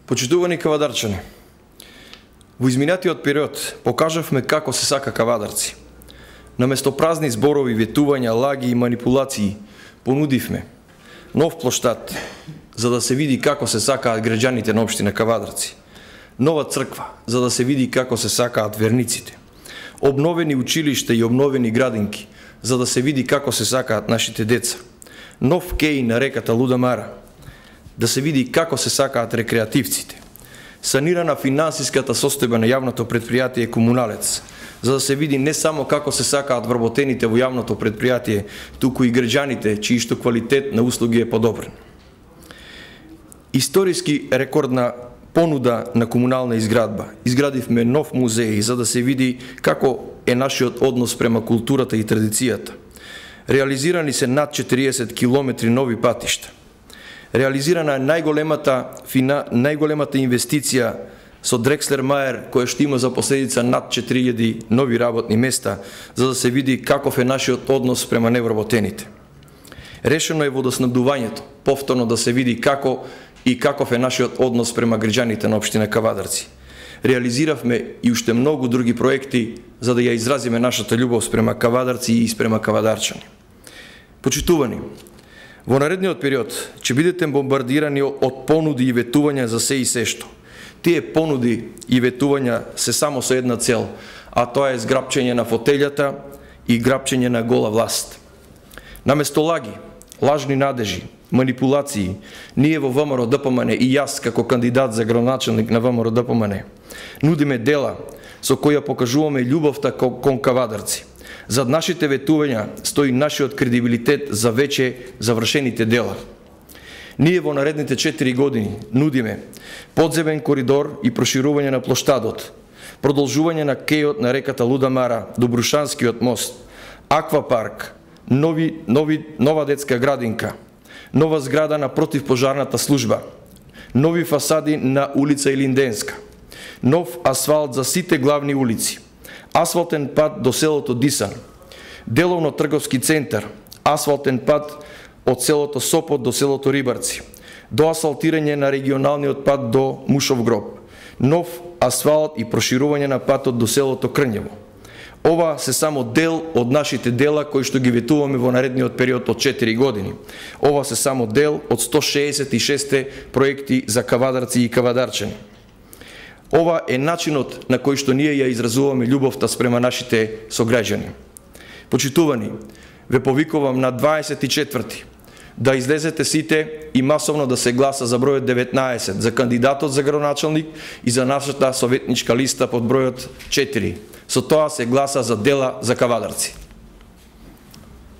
Почитувани кавадарчани, во изминатиот период покажавме како се сака кавадарци. Наместо празни зборови, ветувања, лаги и манипулации, понудивме нов плоштад за да се види како се сакаат граѓаните на општина Кавадарци. Нова црква за да се види како се сакаат верниците. Обновени училишта и обновени градинки за да се види како се сакаат нашите деца. Нов кеј на реката Луда Мара да се види како се сакаат рекреативците. Санирана финансиската состојба на јавното предпријатие Комуналец, за да се види не само како се сакаат вработените во јавното предпријатие, туку и граѓаните чијшто квалитет на услуги е подобрен. Историски рекордна понуда на комунална изградба. Изградивме нов музеј за да се види како е нашиот однос према културата и традицијата. Реализирани се над 40 километри нови патишта. Реализирана е најголемата инвестиција со Дрекслер Мајер, која што има за последица над 4000 нови работни места, за да се види каков е нашиот однос према невработените. Решено е водоснабдувањето, повторно да се види како и каков е нашиот однос према граѓаните на општина Кавадарци. Реализиравме и уште многу други проекти за да ја изразиме нашата љубов спрема Кавадарци и спрема кавадарчани. Почитувани, во наредниот период ќе бидете бомбардирани од понуди и ветувања за се и сешто. Тие понуди и ветувања се само со една цел, а тоа е зграпчење на фотелјата и грапчење на гола власт. Наместо лаги, лажни надежи, манипулации, ние во ВМРО ДПМН и јас како кандидат за градоначелник на ВМРО ДПМН нудиме дела со која покажуваме љубовта кон Кавадарци. Зад нашите ветувања стои нашиот кредибилитет за веќе завршените дела. Ние во наредните 4 години нудиме подземен коридор и проширување на плоштадот, продолжување на кејот на реката Луда Мара до Брушанскиот мост, аквапарк, нова детска градинка, нова зграда на противпожарната служба, нови фасади на улица Илинденска, нов асфалт за сите главни улици, асфалтен пат до селото Дисан, деловно трговски центар, асфалтен пат од селото Сопот до селото Рибарци, до асфалтирање на регионалниот пат до Мушов гроб, нов асфалт и проширување на патот до селото Крњево. Ова се само дел од нашите дела кои што ги ветуваме во наредниот период од 4 години. Ова се само дел од 166 проекти за кавадарци и кавадарчани. Ова е начинот на кој што ние ја изразуваме љубовта спрема нашите сограѓани. Почитувани, ве повикувам на 24 да излезете сите и масовно да се гласа за бројот 19 за кандидатот за градоначелник и за нашата советничка листа под бројот 4. Со тоа се гласа за дела за Кавадарци.